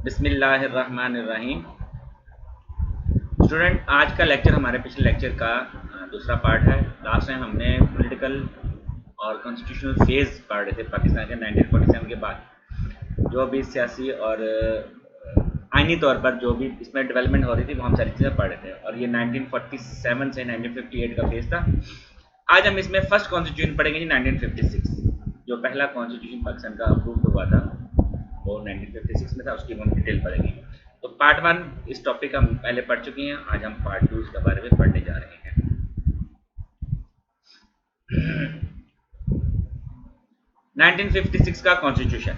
बिस्मिल्लाहिर्रहमानिर्रहीम। स्टूडेंट, आज का लेक्चर हमारे पिछले लेक्चर का दूसरा पार्ट है। लास्ट टाइम हमने पॉलिटिकल और कॉन्स्टिट्यूशनल फेज पढ़ रहे थे पाकिस्तान के 1947 के बाद जो भी सियासी और आइनी तौर पर जो भी इसमें डेवलपमेंट हो रही थी वो हम सारी चीज़ें पढ़ रहे थे, और ये 1947 से 1958 का फेज था। आज हम इसमें फर्स्ट कॉन्स्टिट्यूशन पढ़ेंगे जी 1956। जो पहला कॉन्स्टिट्यूशन पाकिस्तान का अप्रूव हुआ था वो 1956 में था, उसकी हम डिटेल पढ़ेंगे। तो पार्ट 1 इस टॉपिक हम पहले पढ़ चुके हैं, आज हम पार्ट 2 इसके बारे में पढ़ने जा रहे हैं। 1956 का constitution.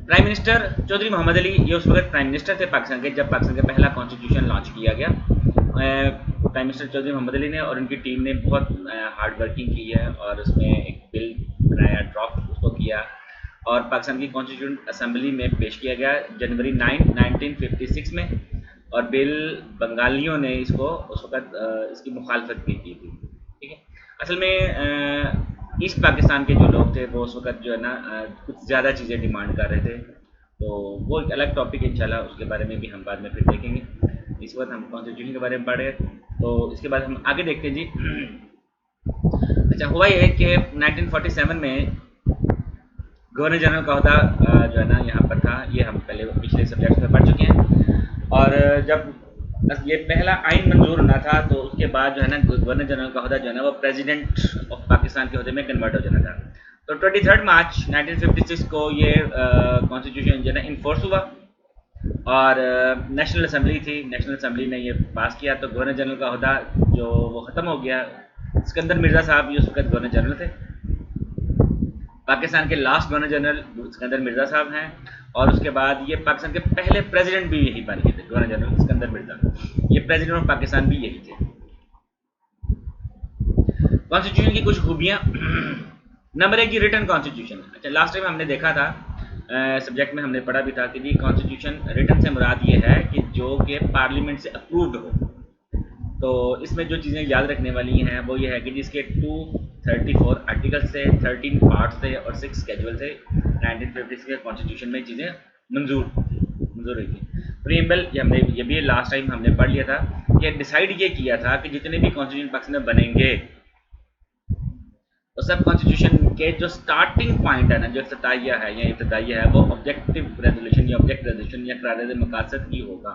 Prime minister Chaudhry Mohammad Ali, ये उस वक्त प्राइम मिनिस्टर थे पाकिस्तान के जब पाकिस्तान का पहला कॉन्स्टिट्यूशन लॉन्च किया गया। प्राइम मिनिस्टर चौधरी मोहम्मद अली ने और उनकी टीम ने बहुत हार्ड वर्किंग की है और उसमें एक बिल बनाया, ड्राफ्ट उसको किया और पाकिस्तान की कॉन्स्टिट्यूंट असेंबली में पेश किया गया जनवरी 9, 1956 में। और बिल बंगालियों ने इसको उस वक्त इसकी मुखालफत भी की थी। ठीक है, असल में ईस्ट पाकिस्तान के जो लोग थे वो उस वक्त जो है ना कुछ ज़्यादा चीज़ें डिमांड कर रहे थे, तो वो एक अलग टॉपिक इंशाल्लाह उसके बारे में भी हम बाद में फिर देखेंगे। इस वक्त हम कॉन्स्टिट्यूशन के बारे में पढ़े, तो इसके बाद हम आगे देखते हैं जी। अच्छा, हुआ ये कि 1947 में गवर्नर जनरल का होता जो है ना यहाँ पर था, ये हम पहले पिछले सब्जेक्ट में पढ़ चुके हैं। और जब ये पहला आइन मंजूर होना था तो उसके बाद जो है ना गवर्नर जनरल का होता जो है ना वो प्रेसिडेंट ऑफ पाकिस्तान के होते में कन्वर्ट हो जाना था। तो 23 मार्च 1956 को ये कॉन्स्टिट्यूशन जो है ना इन्फोर्स हुआ और नेशनल असेंबली थी, नेशनल असेंबली ने ये पास किया। तो गवर्नर जनरल का होता जो वो ख़त्म हो गया। सिकंदर मिर्ज़ा साहब ये उस वक्त गवर्नर जनरल थे। पाकिस्तान के last governor general Sikandar Mirza साहब हैं और उसके बाद ये पाकिस्तान के पहले प्रेसिडेंट भी यही बन गए थे, गवर्नर जनरल सिकंदर मिर्ज़ा। ये प्रेसिडेंट ऑफ पाकिस्तान भी यही थे। कॉन्स्टिट्यूशन की कुछ खूबियाँ। नंबर 1 की रिटन कॉन्स्टिट्यूशन। अच्छा, लास्ट टाइम हमने देखा था सब्जेक्ट में हमने पढ़ा भी था कि जी कॉन्स्टिट्यूशन रिटन से मुराद ये है कि जो कि पार्लियामेंट से अप्रूव्ड हो। तो इसमें जो चीज़ें याद रखने वाली हैं वो ये है कि जिसके 234 आर्टिकल्स थे, 13 पार्ट्स थे और 6 स्केड्यूल थे। 1956 के कॉन्स्टिट्यूशन में चीज़ें मंजूर हुई थी। प्रीएम्बल ये भी लास्ट टाइम हमने पढ़ लिया था कि डिसाइड ये किया था कि जितने भी कॉन्स्टिट्यूशन पाकिस्तान में बनेंगे तो सब कॉन्स्टिट्यूशन के जो स्टार्टिंग पॉइंट है ना, जो इफ्तिताहिया है या इब्तदाइया है, वो ऑब्जेक्टिव रेजोल्यूशन या ऑब्जेक्ट रेजोल्यूशन या करार मकासद ही होगा।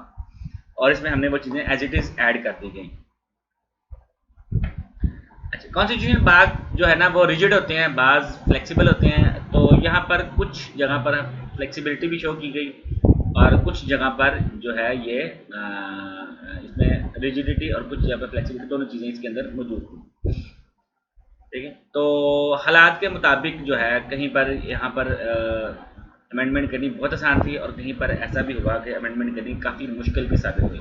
और इसमें हमने वो चीज़ें एज इट इज़ ऐड कर दी गई। अच्छा, कॉन्स्टिट्यूशन बाग जो है ना वो रिजिड होते हैं, बाज फ्लेक्सिबल होते हैं। तो यहाँ पर कुछ जगह पर फ्लेक्सिबिलिटी भी शो की गई और कुछ जगह पर जो है ये इसमें रिजिडिटी और कुछ जगह पर फ्लेक्सिबिलिटी, दोनों चीज़ें इसके अंदर मौजूद थी। ठीक है, तो हालात के मुताबिक जो है कहीं पर यहाँ पर अमेंडमेंट करनी बहुत आसान थी और कहीं पर ऐसा भी हुआ कि अमेंडमेंट करनी काफ़ी मुश्किल भी साबित हुई।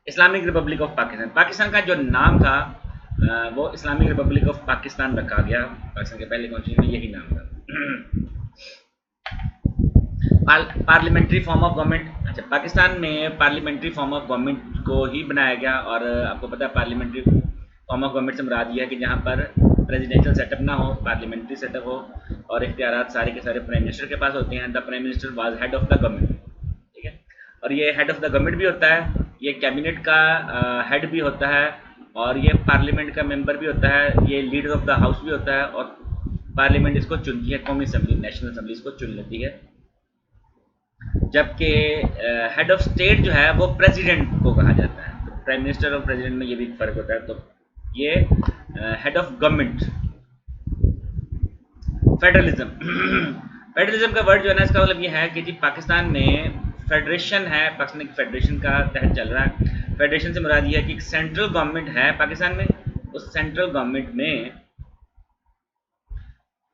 Islamic Republic of Pakistan, Pakistan का जो नाम था वो इस्लामिक रिपब्लिक ऑफ पाकिस्तान रखा गया। पाकिस्तान के पहले कॉन्स्टिट्यूशन में यही नाम था। Parliamentary form of government. अच्छा, पाकिस्तान में पार्लियामेंट्री फॉर्म ऑफ गवर्नमेंट को ही बनाया गया और आपको पता है पार्लियामेंट्री फॉर्म ऑफ गवर्नमेंट से मुराद यह है कि जहाँ पर प्रेसिडेंशियल सेटअप ना हो, पार्लियामेंट्री सेटअप हो और इख्तियारात सारे के सारे प्राइम मिनिस्टर के पास होते हैं। The prime minister was head of the government. ठीक है, और ये हेड ऑफ द गवर्नमेंट भी होता है, ये कैबिनेट का हेड भी होता है और ये पार्लियामेंट का मेंबर भी होता है, ये लीडर ऑफ द हाउस भी होता है और पार्लियामेंट इसको चुनती है, कौमी असम्बली नेशनल असम्बली इसको चुन लेती है। जबकि हेड ऑफ स्टेट जो है वो प्रेसिडेंट को कहा जाता है। तो प्राइम मिनिस्टर और प्रेसिडेंट में ये भी फ़र्क होता है। तो ये head of government. Federalism. Federalism का वर्ड जो है ना इसका मतलब ये है कि जी पाकिस्तान में फेडरेशन है, पाकिस्तान एक फेडरेशन का तहत चल रहा है। फेडरेशन से मुराद ये है कि सेंट्रल गवर्नमेंट है पाकिस्तान में, उस सेंट्रल गवर्नमेंट में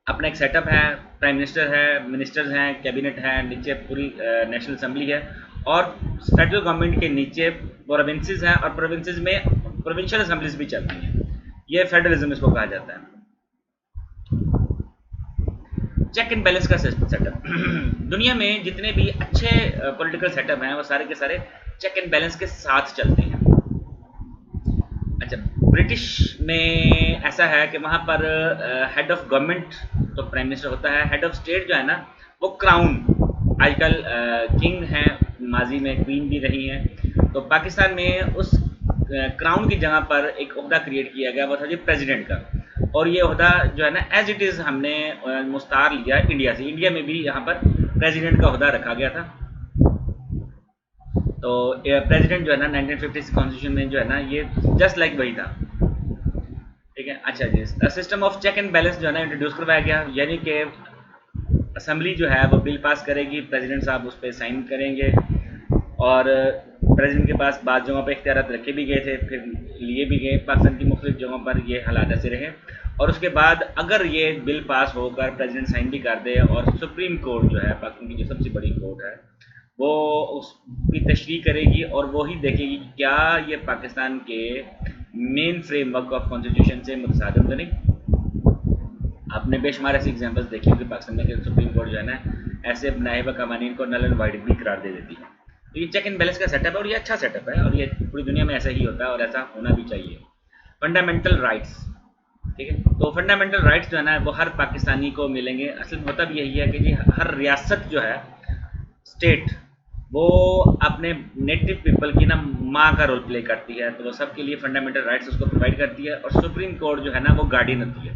अपना एक सेटअप है, प्राइम मिनिस्टर है, मिनिस्टर्स हैं, कैबिनेट है, नीचे पूरी नेशनल असेंबली है और फेडरल गवर्नमेंट के नीचे प्रोविंसेस हैं और प्रोविंसेस में प्रोविंशियल असेंबलीज भी चलती हैं। ये फेडरलिज्म इसको कहा जाता है। चेक एंड बैलेंस का सेटअप। दुनिया में जितने भी अच्छे पॉलिटिकल सेटअप हैं वो सारे के सारे चेक एंड बैलेंस के साथ चलते हैं। अच्छा, ब्रिटिश में ऐसा है कि वहाँ पर हेड ऑफ गवर्नमेंट तो प्राइम मिनिस्टर होता है, हेड ऑफ स्टेट जो है ना वो क्राउन, आजकल किंग हैं, माजी में क्वीन भी रही हैं। तो पाकिस्तान में उस क्राउन की जगह पर एक ओहदा क्रिएट किया गया, वो था जी प्रेसिडेंट का। और ये ओहदा जो है ना एज इट इज़ हमने मुस्तार लिया इंडिया से। इंडिया में भी यहाँ पर प्रेसिडेंट का ओहदा रखा गया था। तो प्रेसिडेंट जो है ना 1956 कॉन्स्टिट्यूशन में जो है ना ये जस्ट लाइक वही था, ठीक है। अच्छा जी, system of check and balance जो है ना इंट्रोड्यूस करवाया गया, यानी कि असेंबली जो है वो बिल पास करेगी, प्रेसिडेंट साहब उस पर साइन करेंगे, और प्रेसिडेंट के पास बाद जगहों पर इख्तियार रखे भी गए थे, फिर लिए भी गए। पाकिस्तान की मुख्तलिफ जगहों पर ये हालात ऐसे रहे, और उसके बाद अगर ये बिल पास होकर प्रेसिडेंट साइन भी कर दे और सुप्रीम कोर्ट जो है पाकिस्तान की जो सबसे बड़ी कोर्ट है वो उसकी तशरीह करेगी और वो ही देखेगी कि क्या ये पाकिस्तान के मेन फ्रेमवर्क ऑफ कॉन्स्टिट्यूशन से मुतसादिम तो नहीं। आपने बेशुमार ऐसी एग्जांपल्स देखी होंगी पाकिस्तान में कि सुप्रीम कोर्ट जो है ना ऐसे बनाए हुए कवानीन को नल एंड वाइड भी करार दे देती है। तो ये चेक एंड बैलेंस का सेटअप है और ये अच्छा सेटअप है, और ये पूरी दुनिया में ऐसा ही होता है और ऐसा होना भी चाहिए। फंडामेंटल राइट्स, ठीक है। तो फंडामेंटल राइट्स जो है ना वो हर पाकिस्तानी को मिलेंगे। असल में मतलब यही है कि जी हर रियासत जो है स्टेट वो अपने नेटिव पीपल की ना माँ का रोल प्ले करती है, तो वो सबके लिए फंडामेंटल राइट्स उसको प्रोवाइड करती है। और सुप्रीम कोर्ट जो है ना वो गार्डियन होती है,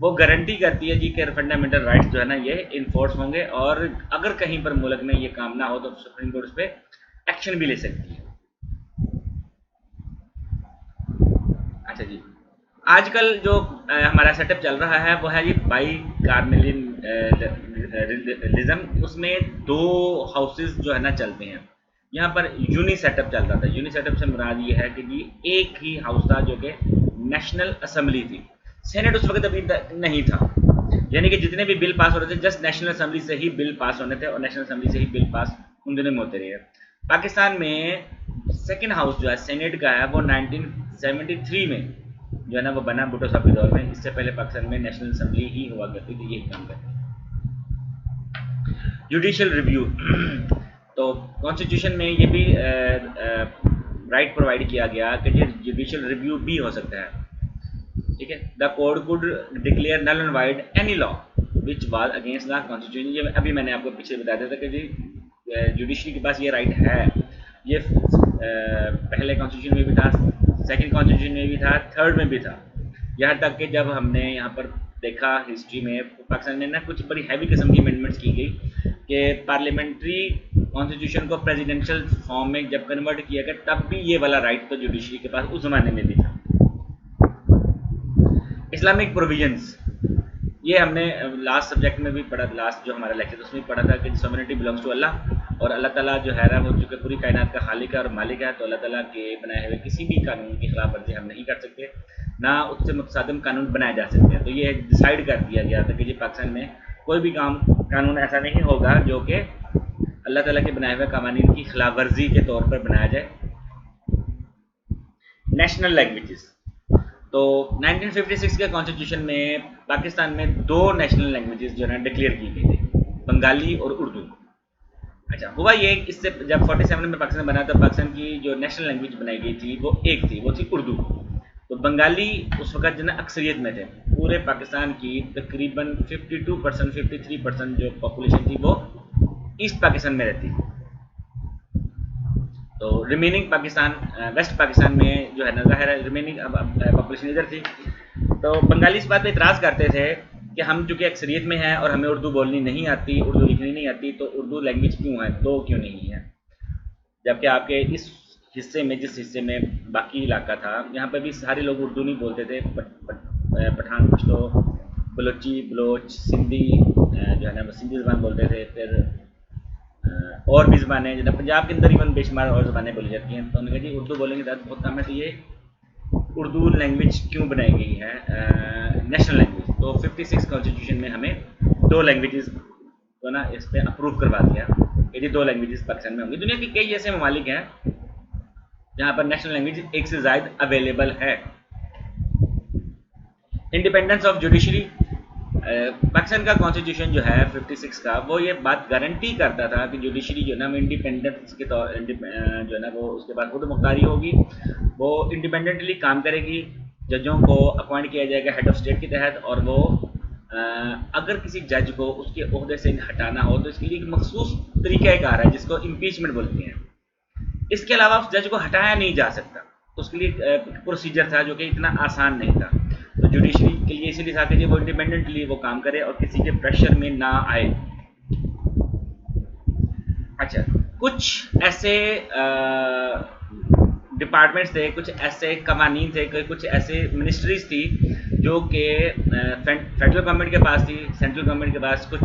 वो गारंटी करती है जी कि फंडामेंटल राइट्स जो है ना ये इन्फोर्स होंगे, और अगर कहीं पर मुल्क में ये काम ना हो तो सुप्रीम कोर्ट उस पर एक्शन भी ले सकती है। अच्छा जी, आजकल जो हमारा सेटअप चल रहा है वो है जी बाई कार्मेलिज्म। उसमें दो हाउसेस जो है ना चलते हैं। यहाँ पर यूनि सेटअप चल रहा था। यूनि सेटअप से मुराद ये है कि जी एक ही हाउस था जो कि नेशनल असम्बली थी, सेनेट उस वक्त अभी नहीं था, यानी कि जितने भी बिल पास हो रहे थे जस्ट नेशनल असम्बली से ही बिल पास होने थे, और नेशनल असम्बली से ही बिल पास उन दिनों में होते रहे। पाकिस्तान में सेकेंड हाउस जो है सेनेट का है वो 1973 में जो है ना वो बना भुट्टो साहब के दौर में। इससे पहले पाकिस्तान में नेशनल असम्बली ही हुआ करती थी, यही काम करती। जुडिशियल रिव्यू तो कॉन्स्टिट्यूशन में ये भी राइट प्रोवाइड किया गया कि जुडिशियल रिव्यू भी हो सकता है, ठीक है। The code could declare null and void any law which was against the constitution. ये अभी मैंने आपको पीछे बता दिया था कि जी जुडिशरी के पास ये राइट है। ये पहले कॉन्स्टिट्यूशन में भी था, सेकंड कॉन्स्टिट्यूशन में भी था, थर्ड में भी था। यहाँ तक कि जब हमने यहाँ पर देखा हिस्ट्री में पाकिस्तान में ना कुछ बड़ी हैवी किस्म की अमेंडमेंट्स की गई कि पार्लियामेंट्री कॉन्स्टिट्यूशन को प्रेसिडेंशियल फॉर्म में जब कन्वर्ट किया गया तब भी ये वाला राइट तो जुडिशरी के पास उस ज़माने में भी था। इस्लामिक प्रोविजंस, ये हमने लास्ट सब्जेक्ट में भी पढ़ा, लास्ट जो हमारा लेक्चर उसमें पढ़ा था कि सोवरेनिटी बिलोंग्स टू अल्लाह, और अल्लाह ताला जो है ना वो चूँकि पूरी कायनात का खालिक है और मालिक है, तो अल्लाह ताला के बनाए हुए किसी भी कानून की खिलाफ वर्जी हम नहीं कर सकते, ना उससे मुतसादिम कानून बनाए जा सकते हैं। तो ये डिसाइड कर दिया गया था कि जी पाकिस्तान में कोई भी कानून ऐसा नहीं होगा जो कि अल्लाह ताला के बनाए हुए कानून की खिलाफ वर्जी के तौर पर बनाया जाए। नेशनल लैंग्वेजेस, तो 1956 के कॉन्स्टिट्यूशन में पाकिस्तान में दो नेशनल लैंग्वेजेस जो है ना डिक्लेयर की गई थी, बंगाली और उर्दू। अच्छा, हुआ ये इससे जब 47 में पाकिस्तान बना तो पाकिस्तान की जो नेशनल लैंग्वेज बनाई गई थी वो एक थी, वो थी उर्दू। तो बंगाली उस वक्त जो ना अक्सरियत में थे, पूरे पाकिस्तान की तकरीबन 52% 53% जो पॉपुलेशन थी वो ईस्ट पाकिस्तान में रहती थी। तो रिमेनिंग पाकिस्तान वेस्ट पाकिस्तान में जो है ना ज़ाहिर है रिमेनिंग पॉपुलेशन इधर थी। तो बंगाली इस बात पे इतराज़ करते थे कि हम चूँकि अक्सरियत में हैं और हमें उर्दू बोलनी नहीं आती, उर्दू लिखनी नहीं आती, तो उर्दू लैंग्वेज क्यों है, दो क्यों नहीं है, जबकि आपके इस हिस्से में जिस हिस्से में बाकी इलाका था यहाँ पर भी सारे लोग उर्दू नहीं बोलते थे। पठान पश्तो, बलोची, बलोच, सिंधी जो है ना सिंधी ज़बान बोलते थे। फिर और भी ज़बानें जैसे पंजाब के अंदर इवन बेशुमार और ज़बानें बोली जाती हैं। तो उन्होंने कहा जी उर्दू बोलेंगे तो बहुत कम है, तो ये उर्दू लैंग्वेज क्यों बनाई गई है नेशनल लैंग्वेज। तो 56 कॉन्स्टिट्यूशन में हमें दो लैंग्वेजेस को ना इस पर अप्रूव करवा दिया, यदि दो लैंग्वेजेस पाकिस्तान में होंगी। दुनिया के कई ऐसे ममालिक हैं जहाँ पर नेशनल लैंग्वेज एक से ज़ायद अवेलेबल है। इंडिपेंडेंस ऑफ जुडिशरी, पाकिस्तान का कॉन्स्टिट्यूशन जो है 56 का वो ये बात गारंटी करता था कि जुडिशरी जो है ना इंडिपेंडेंस के तौर जो है ना वो उसके बाद खुद मुख्तारी होगी, वो इंडिपेंडेंटली काम करेगी, जजों को अपॉइंट किया जाएगा हेड ऑफ स्टेट के तहत, और वो अगर किसी जज को उसके ओहदे से हटाना हो तो इसके लिए एक मखसूस तरीक़ाकार है जिसको इम्पीचमेंट बोलते हैं। इसके अलावा उस जज को हटाया नहीं जा सकता, उसके लिए प्रोसीजर था जो कि इतना आसान नहीं था। तो जुडिशरी के लिए इसीलिए था कि वो इंडिपेंडेंटली वो काम करे और किसी के प्रेशर में ना आए। अच्छा, कुछ ऐसे डिपार्टमेंट्स थे, कुछ ऐसे कवानीन थे, कुछ ऐसे मिनिस्ट्रीज थी जो कि फेडरल गवर्नमेंट के पास थी, सेंट्रल गवर्नमेंट के पास, कुछ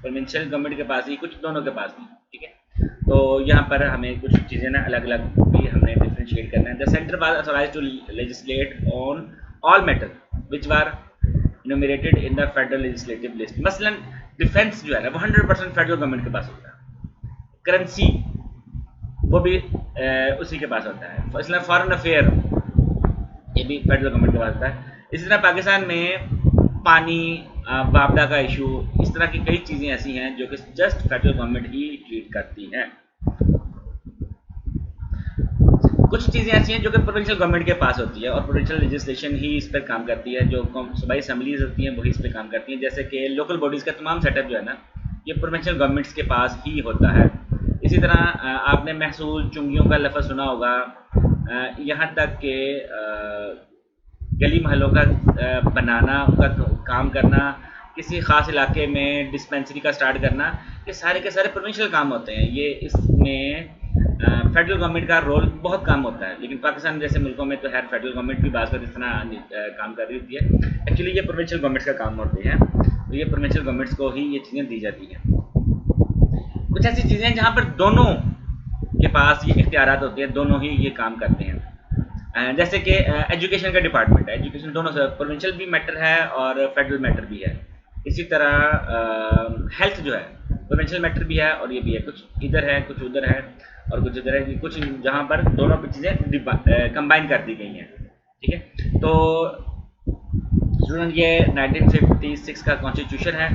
प्रोविंशियल गवर्नमेंट के पास थी, कुछ दोनों के पास थी। ठीक है, तो यहाँ पर हमें कुछ चीज़ें ना अलग अलग भी हमने डिफ्रेंशिएट करना है। The center was authorized to legislate on all matter which were enumerated in the federal legislative list. मसलन डिफेंस जो है ना वो 100% फेडरल गवर्नमेंट के पास होता है, करेंसी वो भी उसी के पास होता है, इसलिए फॉरेन अफेयर ये भी फेडरल गवर्नमेंट के पास होता है। इसी तरह पाकिस्तान में पानी, वापदा का इशू, इस तरह की कई चीज़ें ऐसी हैं जो कि जस्ट फेडरल गवर्नमेंट ही ट्रीट करती हैं। कुछ चीज़ें ऐसी हैं जो कि प्रोविंशियल गवर्नमेंट के पास होती है और प्रोविंशियल लेजिस्लेशन ही इस पर काम करती है, जो सूबाई असम्बलीज होती हैं वही इस पर काम करती हैं। जैसे कि लोकल बॉडीज़ का तमाम सेटअप जो है ना ये प्रोविंशियल गवर्नमेंट्स के पास ही होता है। इसी तरह आपने महसूल चुंगियों का लफ्ज़ सुना होगा, यहाँ तक कि गली महलों का बनाना, उनका काम करना, किसी ख़ास इलाके में डिस्पेंसरी का स्टार्ट करना, ये सारे के सारे प्रोविंशियल काम होते हैं। ये इसमें फेडरल गवर्नमेंट का रोल बहुत कम होता है, लेकिन पाकिस्तान जैसे मुल्कों में तो खैर फेडरल गवर्नमेंट भी बात इस तरह काम कर रही होती है। एक्चुअली ये प्रोविंशियल गवर्नमेंट्स का काम होते हैं, तो ये प्रोविंशियल गवर्नमेंट्स को ही ये चीज़ें दी जाती हैं। कुछ ऐसी चीज़ें हैं जहाँ पर दोनों के पास ये इख्तियारात होते हैं, दोनों ही ये काम करते हैं। जैसे कि एजुकेशन का डिपार्टमेंट है, एजुकेशन दोनों से प्रोविंशियल भी मैटर है और फेडरल मैटर भी है। इसी तरह हेल्थ जो है प्रोविंशियल मैटर भी है और ये भी है, कुछ इधर है कुछ उधर है और कुछ इधर है, कुछ जहाँ पर दोनों चीज़ें कंबाइन कर दी गई हैं। ठीक है, तो स्टूडेंट ये 1956 का कॉन्स्टिट्यूशन है